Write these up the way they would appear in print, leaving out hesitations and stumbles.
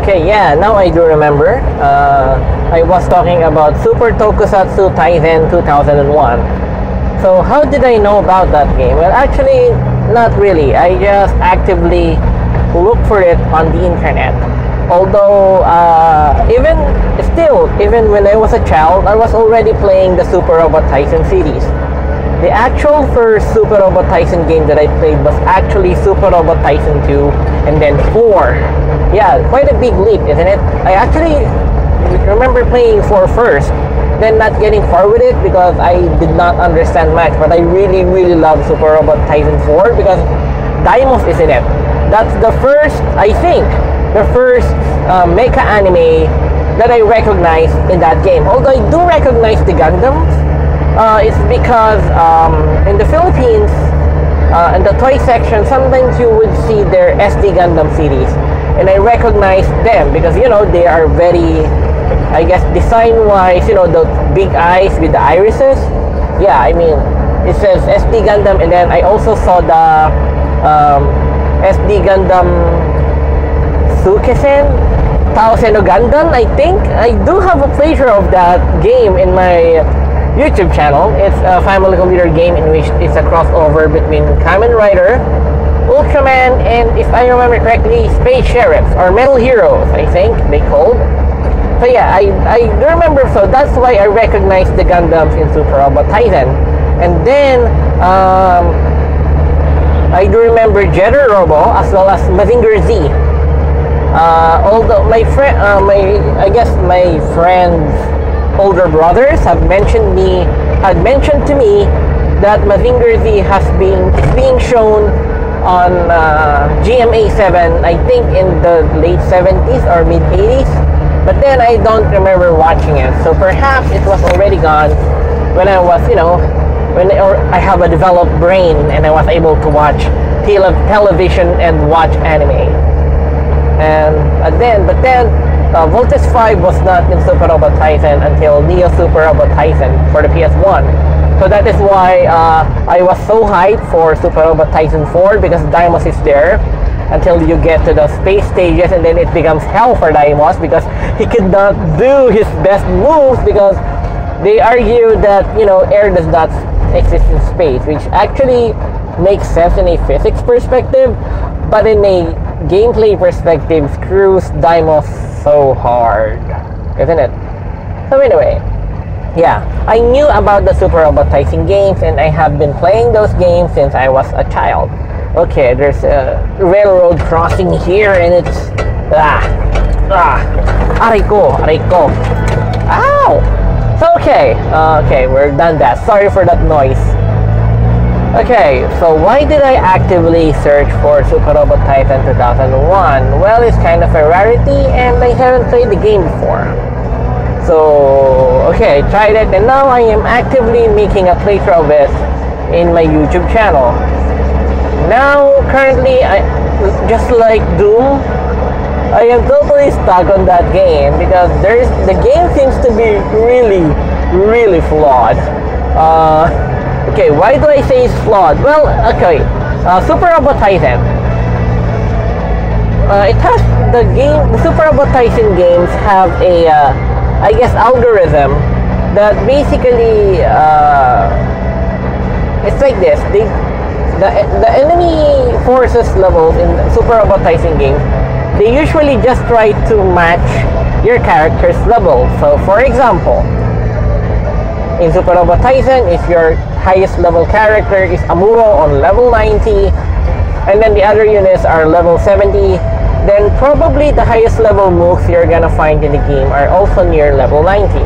Okay, yeah, now I do remember. I was talking about Super Tokusatsu Taisen 2001. So how did I know about that game? Well, actually, not really. I just actively looked for it on the internet. Although, even when I was a child, I was already playing the Super Robot Taisen series. The actual first Super Robot Taisen game that I played was actually Super Robot Taisen 2 and then 4. Yeah, quite a big leap, isn't it? I actually remember playing 4 first, then not getting far with it because I did not understand much, but I really, really love Super Robot Taisen 4 because Daimos is in it. That's the first, I think, the first mecha anime that I recognize in that game. Although I do recognize the Gundams, it's because in the Philippines, in the toy section, sometimes you would see their SD Gundam series. And I recognize them because, you know, they are very, I guess, design-wise, you know, the big eyes with the irises. Yeah, I mean, it says SD Gundam, and then I also saw the SD Gundam Tsukisen Taoseno Gundam, I think. I do have a playthrough of that game in my YouTube channel. It's a family computer game in which it's a crossover between Kamen Rider, Ultraman, and if I remember correctly, Space Sheriffs or Metal Heroes, I think they called. So yeah, I do remember, so that's why I recognize the Gundams in Super Robot Taisen. And then I do remember Jetter Robo as well as Mazinger Z. Although my friend, I guess my friends' older brothers had mentioned to me that Mazinger Z is being shown on GMA7, I think in the late 70s or mid 80s, but then I don't remember watching it, so perhaps it was already gone when I was, you know, I have a developed brain and I was able to watch television and watch anime. But then Voltes 5 was not in Super Robot Taisen until Neo Super Robot Taisen for the PS1. So that is why I was so hyped for Super Robot Taisen 4 because Daimos is there until you get to the space stages, and then it becomes hell for Daimos because he could not do his best moves because they argue that, you know, air does not exist in space, which actually makes sense in a physics perspective, but in a gameplay perspective screws Daimos so hard, isn't it? So anyway, yeah, I knew about the Super Robot Taisen games and I have been playing those games since I was a child. Okay, there's a railroad crossing here and it's aray ko. Ow! So okay, we're done that. Sorry for that noise. Okay, so why did I actively search for Super Robot Taisen 2001? Well, it's kind of a rarity and I haven't played the game before. So, okay, I tried it and now I am actively making a playthrough of it in my YouTube channel. Now, currently, just like Doom, I am totally stuck on that game because the game seems to be really, really flawed. Okay, why do I say it's flawed? Well, okay, Super Robot Taisen. It has the Super Robot Taisen games have a, I guess, algorithm that basically, it's like this. The enemy forces levels in Super Robot Taisen games, they usually just try to match your character's level. So, for example, in Super Robot Taisen, if your highest level character is Amuro on level 90, and then the other units are level 70, then probably the highest level moves you're gonna find in the game are also near level 90,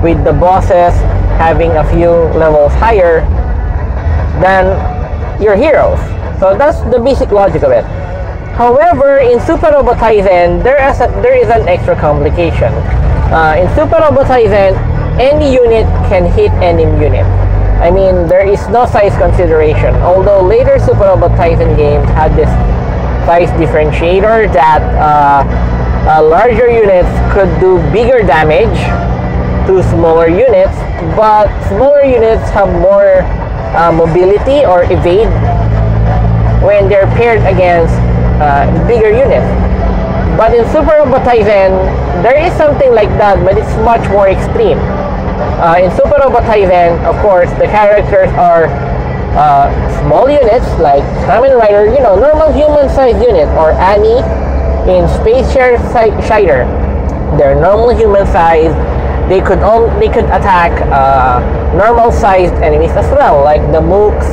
with the bosses having a few levels higher than your heroes. So that's the basic logic of it. However, in Super Robot Taisen, there is an extra complication. In Super Robot Taisen, any unit can hit any unit. I mean, there is no size consideration. Although later Super Robot Taisen games had this size differentiator that larger units could do bigger damage to smaller units, but smaller units have more mobility or evade when they're paired against bigger units. But in Super Robot Taisen, there is something like that, but it's much more extreme. In Super Robot Taisen, of course, the characters are small units like Kamen Rider, normal human-sized unit, or Annie in Space Shider. They're normal human-sized. They could attack normal-sized enemies as well, like the mooks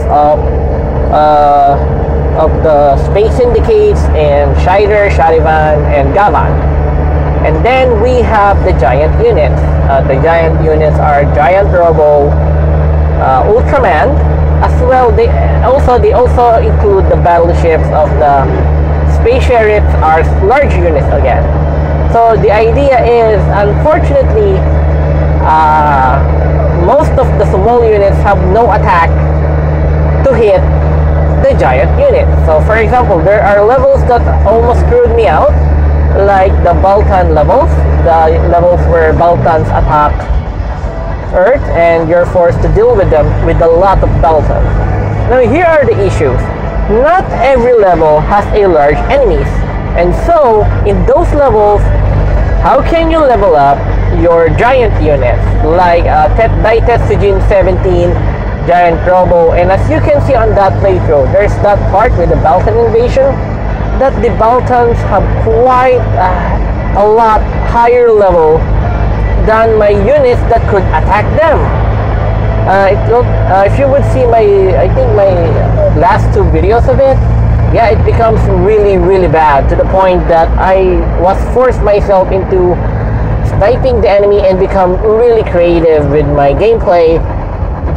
of the Space Syndicates and Shider, Sharivan, and Gavan. And then we have the giant units. The giant units are Giant Robo, Ultraman, as well. They also include the battleships of the Space Sheriffs, are large units again. So the idea is, unfortunately, most of the small units have no attack to hit the giant unit. So for example, there are levels that almost screwed me out, like the Baltan levels, the levels where Baltans attack Earth and you're forced to deal with them with a lot of Baltans. Now here are the issues. Not every level has a large enemies, and so in those levels, how can you level up your giant units like Daitetsujin 17, Giant Robo? And as you can see on that playthrough, there's that part with the Baltan invasion, that the Baltans have quite a lot higher level than my units that could attack them. If you would see I think my last two videos of it, yeah, it becomes really, really bad, to the point that I was forced myself into sniping the enemy and become really creative with my gameplay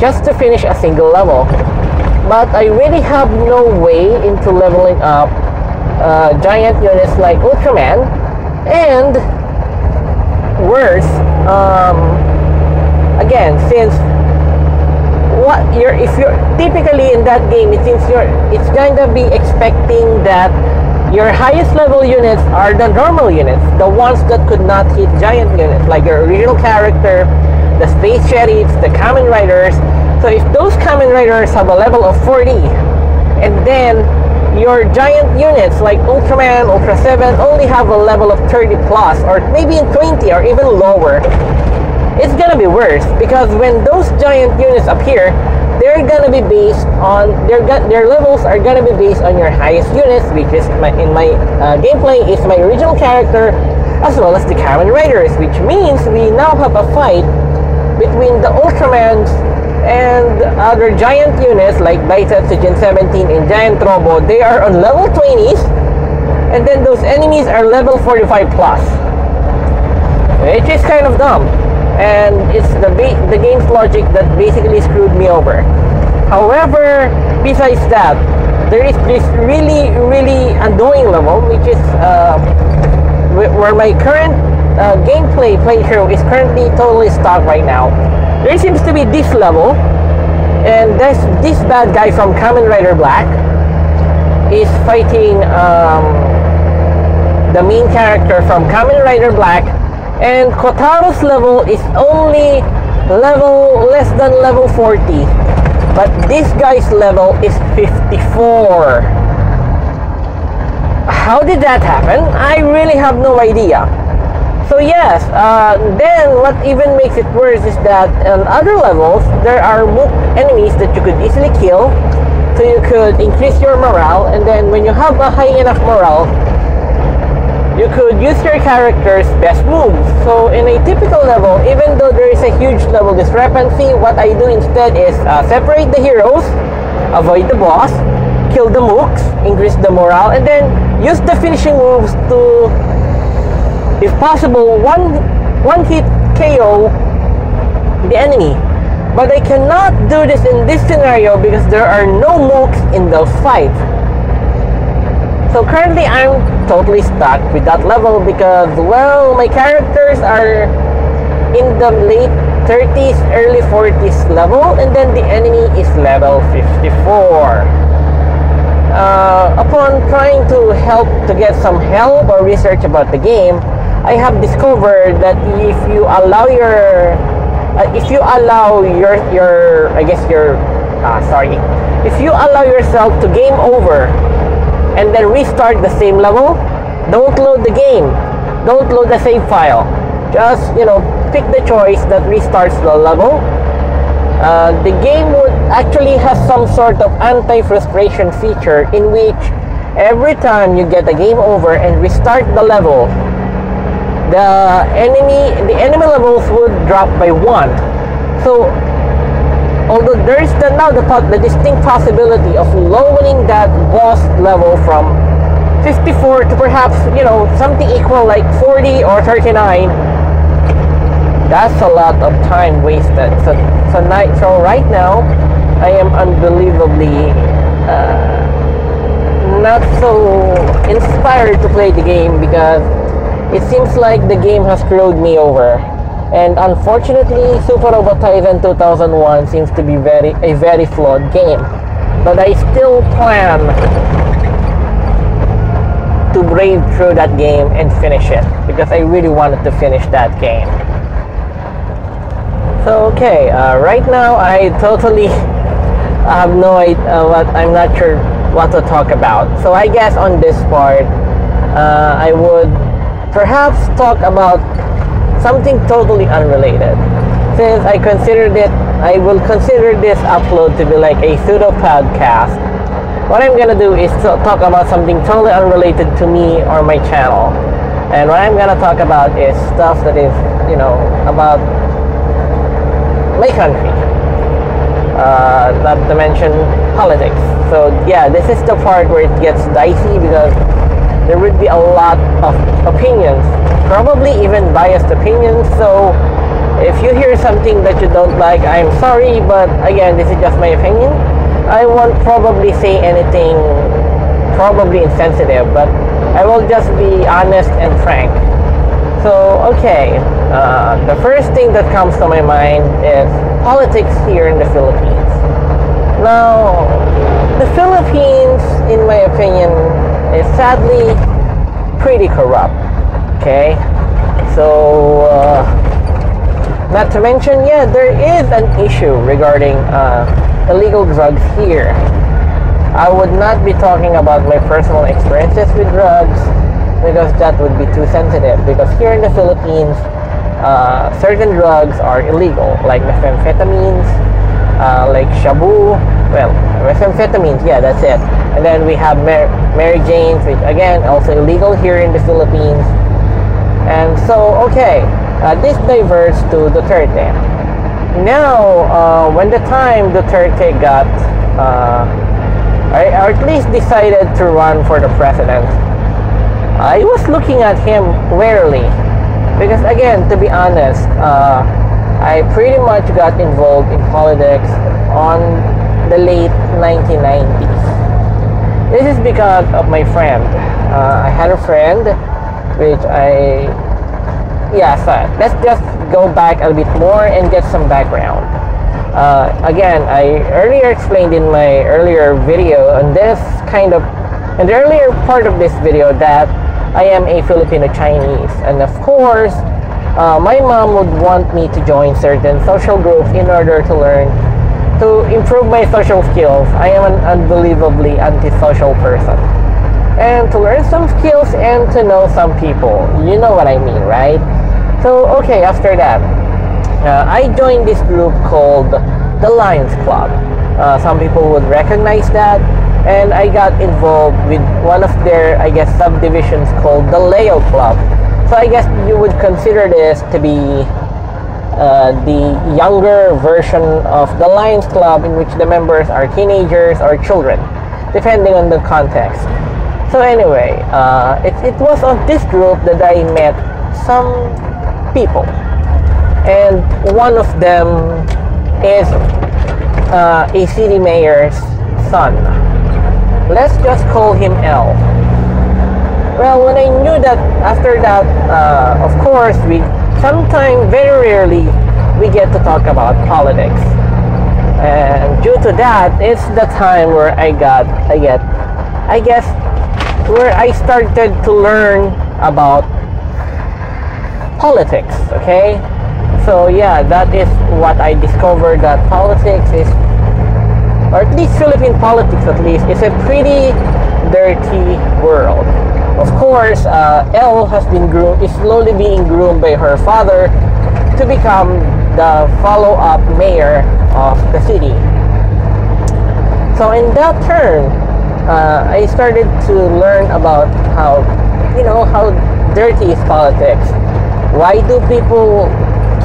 just to finish a single level. But I really have no way into leveling up giant units like Ultraman, and worse, again, since if you're typically in that game, it's going to be expecting that your highest level units are the normal units, the ones that could not hit giant units, like your original character, the Space Sheriffs, the Kamen Riders. So if those Kamen Riders have a level of 40, and then your giant units like Ultraman, Ultra 7 only have a level of 30 plus, or maybe 20 or even lower, it's gonna be worse, because when those giant units appear, they're gonna be based on their levels are gonna be based on your highest units, which is in my gameplay is my original character as well as the Kamen Riders, which means we now have a fight between the Ultramans and other giant units like Daitetsujin 17 and Giant Robo. They are on level 20s, and then those enemies are level 45 plus, which is kind of dumb. And it's the game's logic that basically screwed me over. However, besides that, there is this really, really annoying level, which is where my current gameplay playthrough is currently totally stuck right now. There seems to be this level, and there's this bad guy from Kamen Rider Black is fighting the main character from Kamen Rider Black. And Kotaro's level is only less than level 40, but this guy's level is 54. How did that happen? I really have no idea. So yes, then what even makes it worse is that on other levels, there are enemies that you could easily kill, so you could increase your morale, and then when you have a high enough morale, you could use your character's best moves. So in a typical level, even though there is a huge level discrepancy, what I do instead is separate the heroes, avoid the boss, kill the mooks, increase the morale, and then use the finishing moves to, if possible, one hit KO the enemy. But I cannot do this in this scenario because there are no mooks in those fights. So currently I'm totally stuck with that level because, well, my characters are in the late 30s, early 40s level, and then the enemy is level 54. Upon trying to get some help or research about the game, I have discovered that if you allow yourself to game over and then restart the same level, don't load the game. Don't load the save file. Just, pick the choice that restarts the level. The game would actually have some sort of anti-frustration feature in which every time you get the game over and restart the level, the enemy levels would drop by 1. So although there is now the distinct possibility of lowering that boss level from 54 to perhaps, something equal like 40 or 39, that's a lot of time wasted. So right now, I am unbelievably not so inspired to play the game because it seems like the game has screwed me over. And unfortunately, Super Robot Taisen 2001 seems to be a very flawed game. But I still plan to brave through that game and finish it because I really wanted to finish that game. So okay, right now I totally have no idea I'm not sure what to talk about. So I guess on this part, I would perhaps talk about something totally unrelated. Since I will consider this upload to be like a pseudo podcast. What I'm gonna do is talk about something totally unrelated to me or my channel. And what I'm gonna talk about is stuff that is, about my country. Not to mention politics. So yeah, this is the part where it gets dicey because there would be a lot of opinions, probably even biased opinions. So if you hear something that you don't like, I'm sorry, but again, this is just my opinion. I won't probably say anything probably insensitive, but I will just be honest and frank. So okay, the first thing that comes to my mind is politics here in the Philippines. Now, the Philippines, in my opinion, is sadly pretty corrupt. Okay, so not to mention, yeah, there is an issue regarding illegal drugs here. I would not be talking about my personal experiences with drugs because that would be too sensitive, because here in the Philippines, certain drugs are illegal, like methamphetamines, like shabu, well, methamphetamines, yeah, that's it. And then we have Mary Jane's, which again, also illegal here in the Philippines. And so, okay, this diverts to Duterte. Now, when the time Duterte got, or at least decided to run for the president, I was looking at him warily. Because again, to be honest, I pretty much got involved in politics on the late 1990s. This is because of my friend. I had a friend, which so let's just go back a bit more and get some background. Again, I earlier explained in my earlier video in the earlier part of this video that I am a Filipino Chinese, and of course, my mom would want me to join certain social groups in order to improve my social skills. I am an unbelievably antisocial person. And to learn some skills and to know some people. You know what I mean, right? So, okay, after that, I joined this group called the Lions Club. Some people would recognize that. And I got involved with one of their, I guess, subdivisions called the Leo Club. So I guess you would consider this to be the younger version of the Lions Club, in which the members are teenagers or children, depending on the context. So anyway, it was on this group that I met some people. And one of them is a city mayor's son. Let's just call him L. Well, when I knew that, after that, of course, very rarely, we get to talk about politics. And due to that, it's the time where where I started to learn about politics, okay? So yeah, that is what I discovered, that politics is, or at least Philippine politics at least, is a pretty dirty world. Of course, Elle is slowly being groomed by her father to become the follow-up mayor of the city. So in that turn, I started to learn about how dirty is politics. Why do people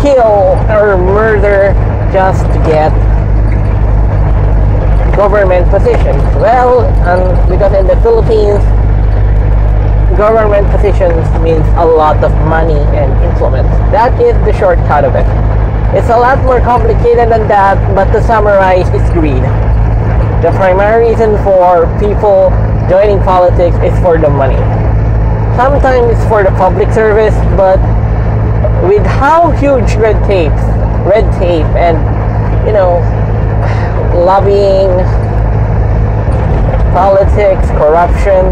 kill or murder just to get government positions? Well, because in the Philippines, government positions means a lot of money and influence. That is the shortcut of it. It's a lot more complicated than that, but to summarize, it's greed. The primary reason for people joining politics is for the money. Sometimes it's for the public service, but with how huge red tape and lobbying, politics, corruption,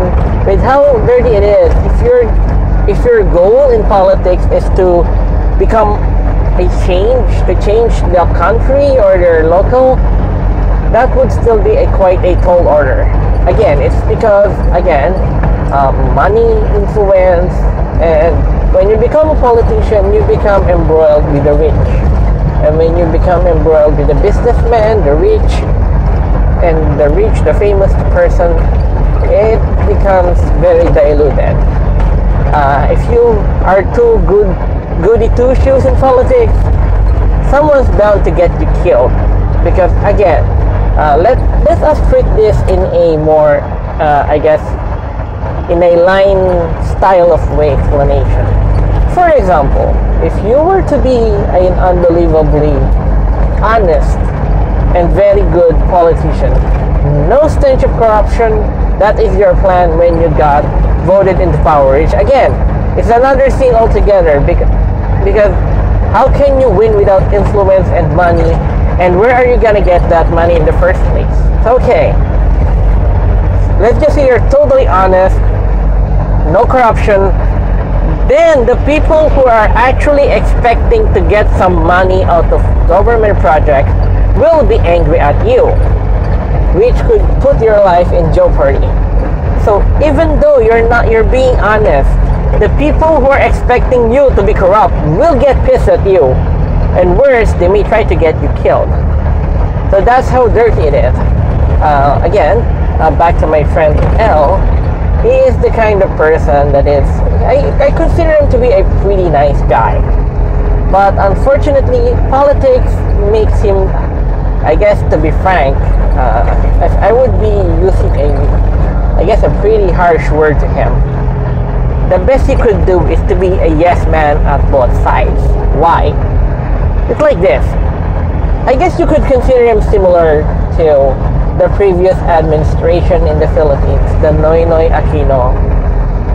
with how dirty it is, if your goal in politics is to become to change the country or their local, that would still be quite a tall order. Again, it's because money, influence, and when you become a politician, you become embroiled with the rich. And when you become embroiled with the businessman, the famous person, it becomes very diluted. If you are too goody two-shoes in politics, someone's bound to get you killed. Because again, let us treat this in a more, in a line style of way explanation. For example, if you were to be an unbelievably honest and very good politician, no stench of corruption, that is your plan when you got voted into power. Which again, it's another thing altogether, because how can you win without influence and money, and where are you gonna get that money in the first place? Okay, let's just say you're totally honest, no corruption. Then the people who are actually expecting to get some money out of government projects will be angry at you, which could put your life in jeopardy. So even though you're being honest, the people who are expecting you to be corrupt will get pissed at you, and worse, they may try to get you killed. So that's how dirty it is. Back to my friend Elle. He is the kind of person that is, I consider him to be a pretty nice guy. But unfortunately, politics makes him, to be frank, I would be using a pretty harsh word to him. The best he could do is to be a yes man at both sides. Why? It's like this. I guess you could consider him similar to the previous administration in the Philippines, the Noynoy Aquino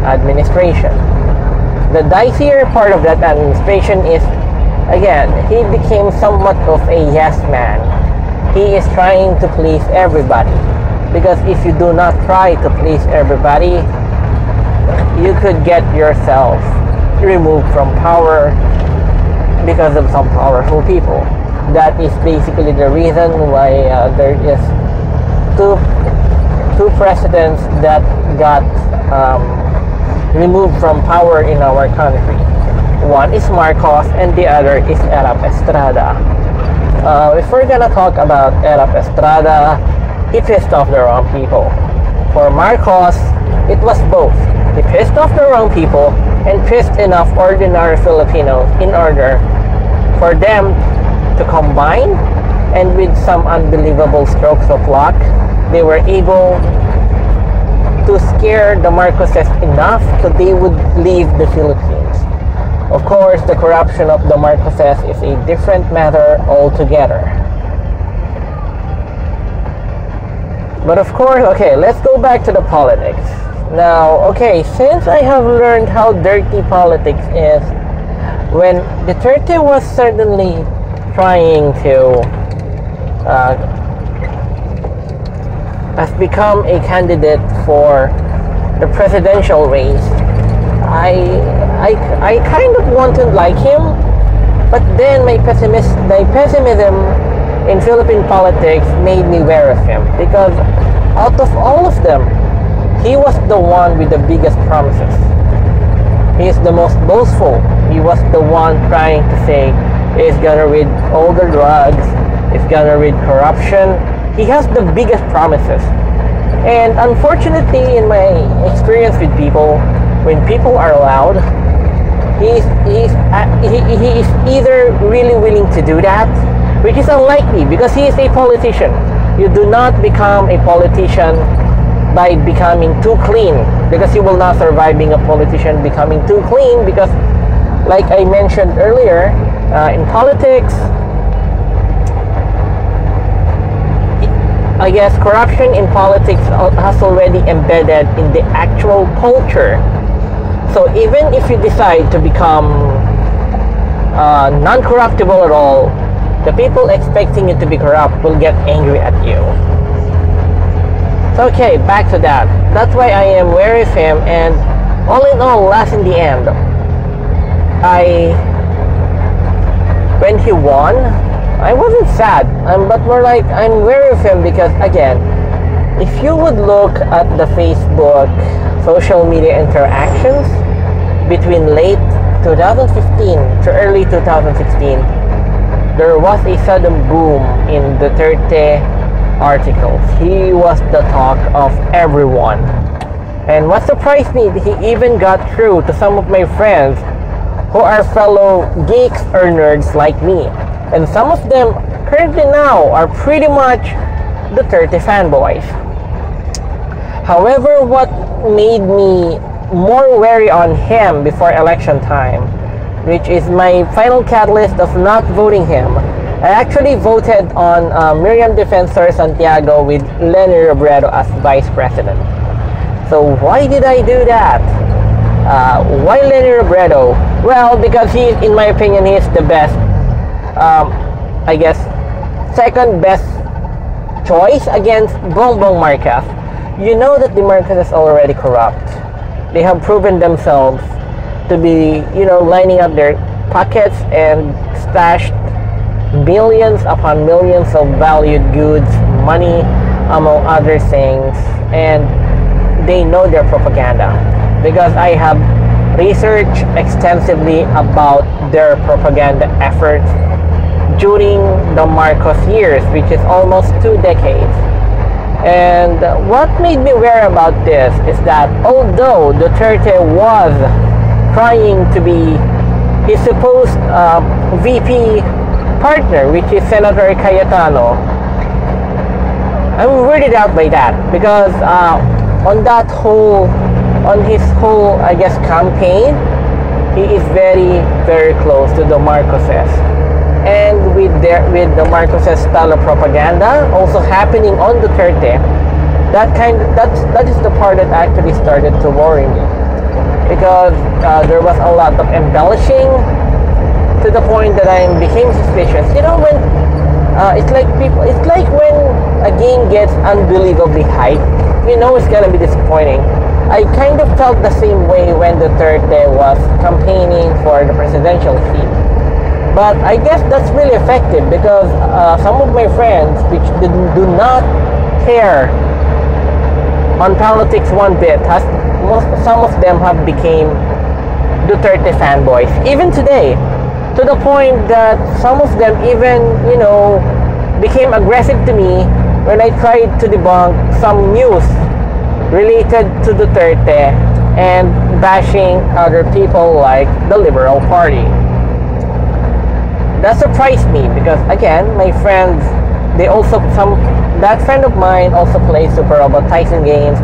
administration. The dicier part of that administration is, again, he became somewhat of a yes man. He is trying to please everybody. Because if you do not try to please everybody, you could get yourself removed from power because of some powerful people. That is basically the reason why there is two presidents that got removed from power in our country. One is Marcos and the other is Erap Estrada. If we're gonna talk about Erap Estrada, he pissed off the wrong people. For Marcos, it was both. He pissed off the wrong people and pissed enough ordinary Filipinos in order for them to combine, and with some unbelievable strokes of luck, they were able to scare the Marcoses enough that they would leave the Philippines. Of course, the corruption of the Marcoses is a different matter altogether. But of course, okay, let's go back to the politics. Now, okay, since I have learned how dirty politics is, when Duterte was certainly trying to has become a candidate for the presidential race, I kind of wanted like him, but then my pessimism in Philippine politics made me aware of him, because out of all of them, he was the one with the biggest promises. He is the most boastful. He was the one trying to say he's gonna rid all the drugs, he's gonna rid corruption. He has the biggest promises. And unfortunately, in my experience with people, when people are loud, he is either really willing to do that, which is unlikely because he is a politician. You do not become a politician by becoming too clean, because you will not survive being a politician becoming too clean, because like I mentioned earlier, in politics, I guess corruption in politics has already embedded in the actual culture. So even if you decide to become non-corruptible at all, the people expecting you to be corrupt will get angry at you. So okay, back to that. That's why I am wary of him, and all in all, last in the end, when he won, I wasn't sad, but more like I'm wary of him because, again, if you would look at the Facebook social media interactions between late 2015 to early 2016, there was a sudden boom in Duterte articles. He was the talk of everyone. And what surprised me, he even got through to some of my friends who are fellow geeks or nerds like me. And some of them currently now are pretty much Duterte fanboys. However, what made me more wary on him before election time, which is my final catalyst of not voting him, I actually voted on Miriam Defensor Santiago with Leni Robredo as vice president. So why did I do that? Why Leni Robredo? Well, because he, in my opinion, he is the best, I guess, second best choice against Bongbong Marcos. You know that the Marcos is already corrupt. They have proven themselves to be, lining up their pockets and stashed millions upon millions of valued goods, money, among other things, and they know their propaganda because I have researched extensively about their propaganda efforts during the Marcos years, which is almost 2 decades. And what made me aware about this is that although Duterte was trying to be his supposed VP partner, which is Senator Cayetano, I'm weirded out by that because on his whole, I guess, campaign, he is very, very close to the Marcoses. And with the Marcoses style of propaganda also happening on Duterte, that is the part that actually started to worry me, because there was a lot of embellishing to the point that I became suspicious. When it's like when a game gets unbelievably hyped, it's gonna be disappointing. I kind of felt the same way when Duterte was campaigning for the presidential seat. But I guess that's really effective because some of my friends, which do not care on politics one bit, some of them have became Duterte fanboys. Even today, to the point that some of them even, became aggressive to me when I tried to debunk some news related to Duterte and bashing other people like the Liberal Party. That surprised me because, again, my friends, that friend of mine also plays Super Robot Tyson games.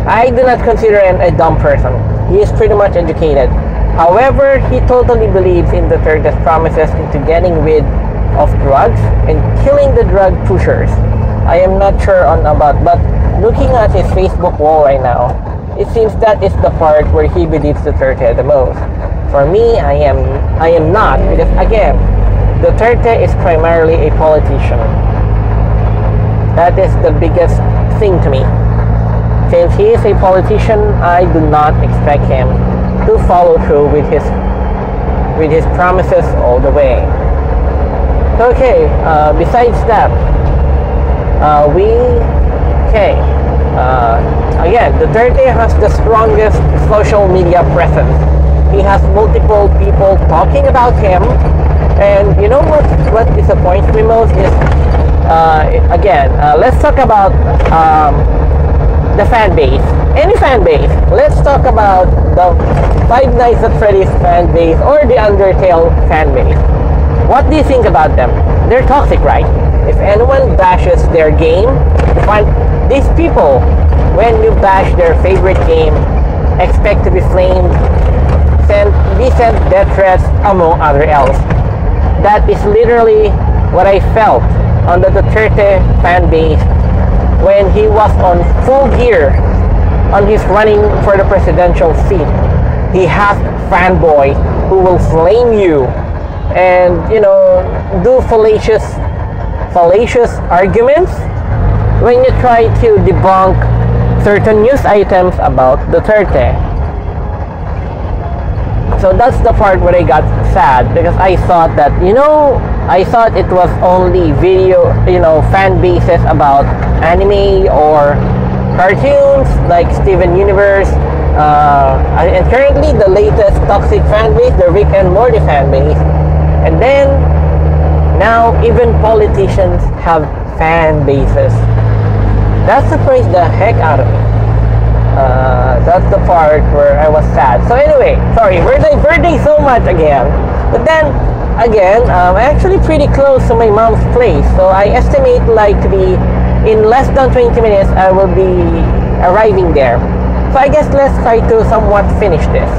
I do not consider him a dumb person. He is pretty much educated. However, he totally believes in Duterte's promises into getting rid of drugs and killing the drug pushers. I am not sure about, but looking at his Facebook wall right now, it seems that is the part where he believes Duterte the most. For me, I am not, because again, Duterte is primarily a politician. That is the biggest thing to me. Since he is a politician, I do not expect him to follow through with his promises all the way. Okay, besides that, Again, Duterte has the strongest social media presence. He has multiple people talking about him, and you know what disappoints me most is, let's talk about the fan base. Any fan base. Let's talk about the Five Nights at Freddy's fan base or the Undertale fan base. What do you think about them? They're toxic, right? If anyone bashes their game, these people, when you bash their favorite game, expect to be flamed, be sent death threats, among other else. That is literally what I felt on the Duterte fan base when he was on full gear on his running for the presidential seat. He has fanboy who will flame you and, you know, do fallacious arguments when you try to debunk certain news items about Duterte. So that's the part where I got sad, because I thought that, I thought it was only video, fan bases about anime or cartoons like Steven Universe, and currently the latest toxic fan base, the Rick and Morty fan base. And then now even politicians have fan bases. That surprised the heck out of me. That's the part where I was sad. So anyway, sorry, we're diverting so much again. But then, again, I'm actually pretty close to my mom's place. So I estimate like to be, in less than 20 minutes, I will be arriving there. So I guess let's try to somewhat finish this.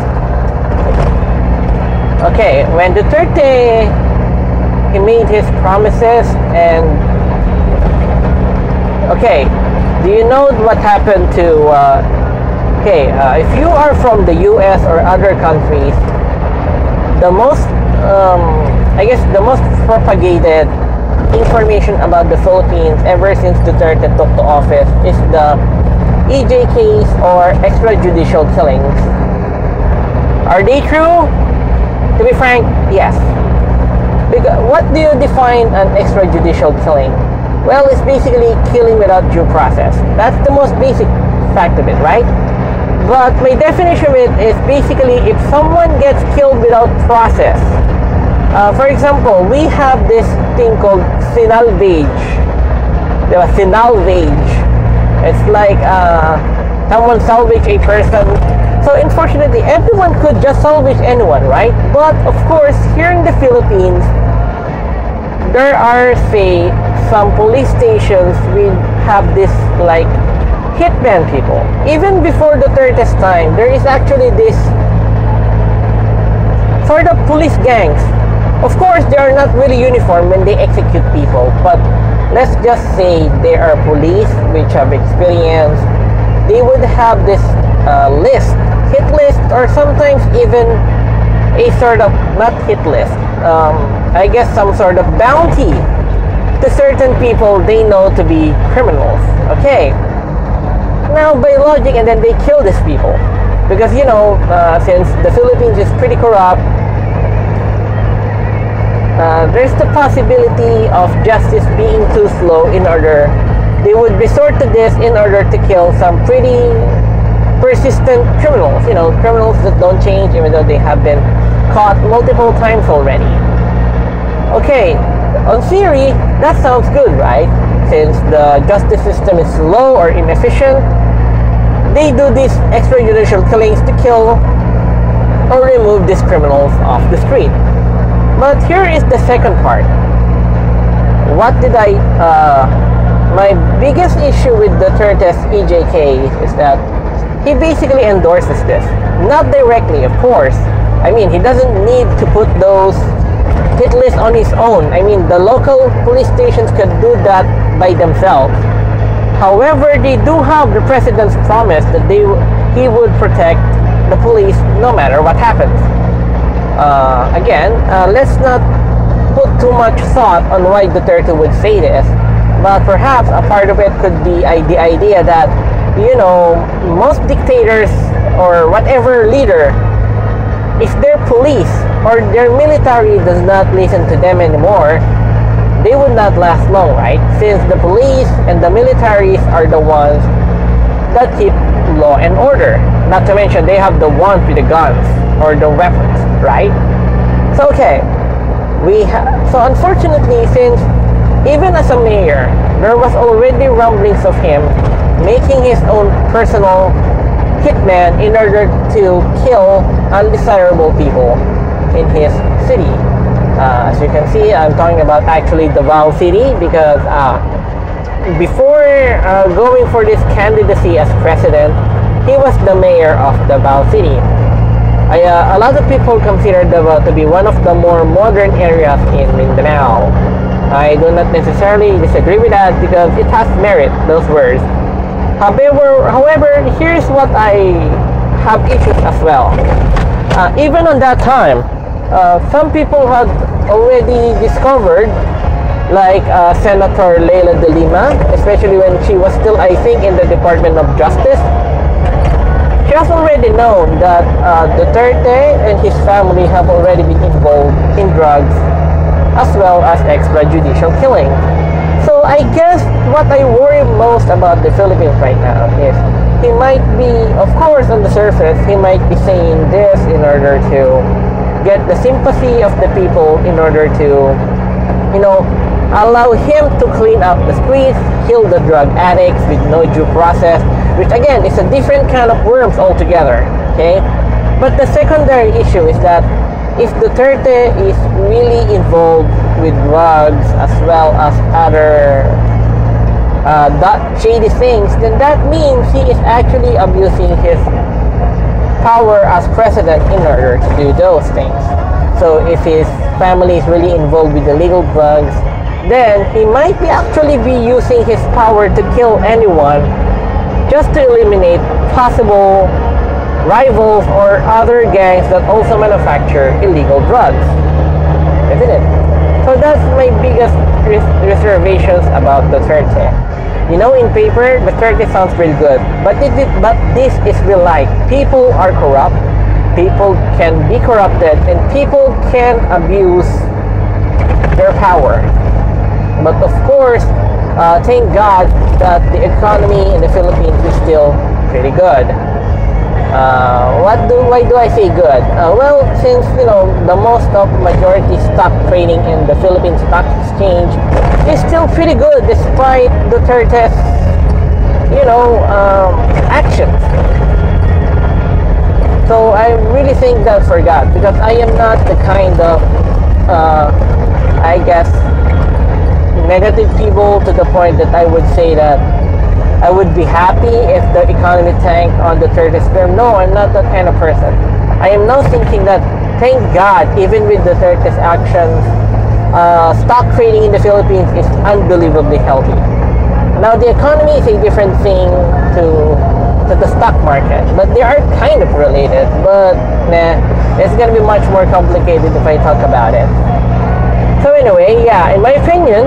Okay, when Duterte, he made his promises and... Okay, do you know what happened to... if you are from the US or other countries, the most, the most propagated information about the Philippines ever since Duterte took the office is the EJ case or extrajudicial killings. Are they true? To be frank, yes. Because what do you define an extrajudicial killing? Well, it's basically killing without due process. That's the most basic fact of it, right? But my definition of it is basically if someone gets killed without process. For example, we have this thing called sinalvage. Sinalvage. It's like someone salvage a person. So unfortunately, everyone could just salvage anyone, right? But of course, here in the Philippines, there are, say, some police stations will have this like hitman people. Even before Duterte's time, there is actually this sort of police gangs. Of course, they are not really uniform when they execute people, but let's just say they are police which have experience. They would have this hit list, or sometimes even a sort of, not hit list, I guess some sort of bounty to certain people they know to be criminals. Okay. Now, by logic, and then they kill these people. Because, since the Philippines is pretty corrupt, there's the possibility of justice being too slow they would resort to this in order to kill some pretty persistent criminals. Criminals that don't change even though they have been caught multiple times already. Okay, on theory, that sounds good, right? Since the justice system is slow or inefficient, they do these extrajudicial killings to kill or remove these criminals off the street. But here is the second part. My biggest issue with Duterte's EJ case is that he basically endorses this. Not directly, of course. I mean, he doesn't need to put those hit lists on his own. I mean, the local police stations could do that by themselves. However, they do have the president's promise that he would protect the police no matter what happens. Let's not put too much thought on why Duterte would say this, but perhaps a part of it could be the idea that, most dictators or whatever leader, if their police or their military does not listen to them anymore, they would not last long, right? Since the police and the militaries are the ones that keep law and order. Not to mention they have the ones with the guns or the weapons, right? So okay, so unfortunately, since even as a mayor, there was already rumblings of him making his own personal hitman in order to kill undesirable people in his city. As you can see, I'm talking about actually Davao City, because before going for this candidacy as president, he was the mayor of Davao City. A lot of people consider Davao to be one of the more modern areas in Mindanao. I do not necessarily disagree with that because it has merit, those words. However, here's what I have issues as well. Even on that time, some people had already discovered, like Senator Leila de Lima, especially when she was still, I think, in the Department of Justice. She has already known that Duterte and his family have already been involved in drugs as well as extrajudicial killing. So I guess what I worry most about the Philippines right now is he might be, of course, on the surface, he might be saying this in order to get the sympathy of the people, in order to, you know, allow him to clean up the streets, kill the drug addicts with no due process, which again is a different kind of worms altogether, okay? But the secondary issue is that if Duterte is really involved with drugs as well as other shady things, then that means he is actually abusing his power as president in order to do those things. So if his family is really involved with illegal drugs, then he might be actually be using his power to kill anyone just to eliminate possible rivals or other gangs that also manufacture illegal drugs, isn't it? So that's my biggest reservations about Duterte. You know, in paper, Duterte sounds pretty good, but this is real life. People are corrupt, people can be corrupted, and people can abuse their power. But of course, thank God that the economy in the Philippines is still pretty good. Why do I say good? Well, since, you know, the most of majority stock trading in the Philippine Stock Exchange is still pretty good despite Duterte's, you know, actions. So I really thank God for God, because I am not the kind of, I guess, negative people to the point that I would say that I would be happy if the economy tanked on Duterte's term. No, I'm not that kind of person. I am now thinking that, thank God, even with Duterte's actions, stock trading in the Philippines is unbelievably healthy. Now, the economy is a different thing to the stock market, but they are kind of related. But nah, it's gonna be much more complicated if I talk about it. So anyway, yeah, in my opinion,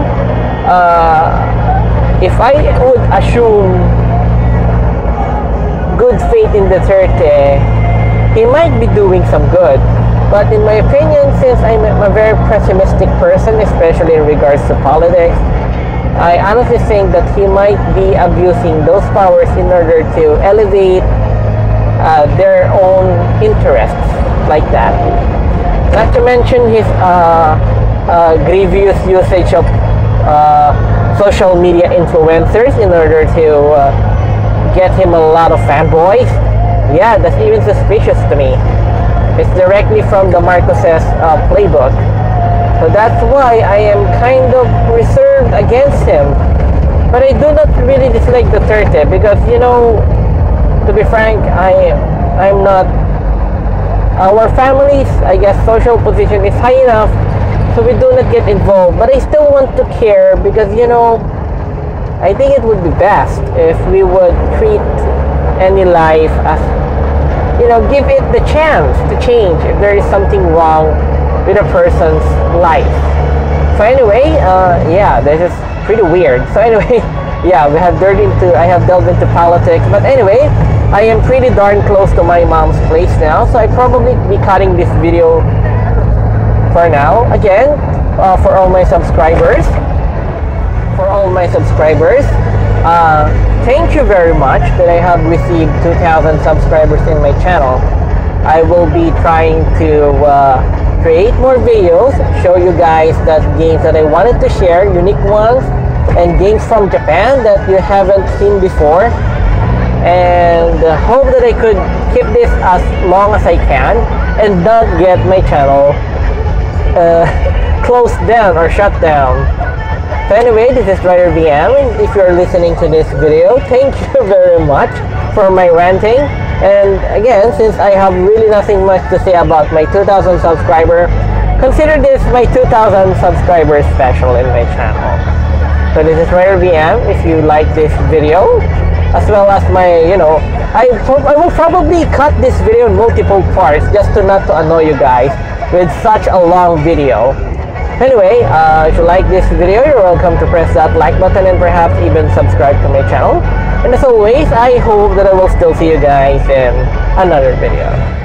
if I would assume good faith in Duterte, he might be doing some good. But in my opinion, since I'm a very pessimistic person, especially in regards to politics, I honestly think that he might be abusing those powers in order to elevate their own interests like that. Not to mention his grievous usage of social media influencers in order to get him a lot of fanboys. Yeah, that's even suspicious to me. It's directly from the Marcoses playbook. So that's why I am kind of reserved against him. But I do not really dislike Duterte because, you know, to be frank, I'm not, our family's, I guess, social position is high enough so we do not get involved. But I still want to care because, you know, I think it would be best if we would treat any life as, you know, give it the chance to change if there is something wrong with a person's life. So anyway, yeah, this is pretty weird. So anyway, yeah, I have delved into politics. But anyway, I am pretty darn close to my mom's place now, so I probably be cutting this video for now. Again, for all my subscribers, thank you very much that I have received 2,000 subscribers in my channel. I will be trying to create more videos, show you guys that games that I wanted to share, unique ones, and games from Japan that you haven't seen before. And hope that I could keep this as long as I can and not get my channel closed down or shut down. So anyway, this is Ryder VM, and if you're listening to this video, thank you very much for my ranting. And again, since I have really nothing much to say about my 2,000 subscriber, consider this my 2,000 subscriber special in my channel. So this is Ryder VM. If you like this video, as well as my, I will probably cut this video in multiple parts just to not to annoy you guys with such a long video. Anyway, if you like this video, you're welcome to press that like button and perhaps even subscribe to my channel. And as always, I hope that I will still see you guys in another video.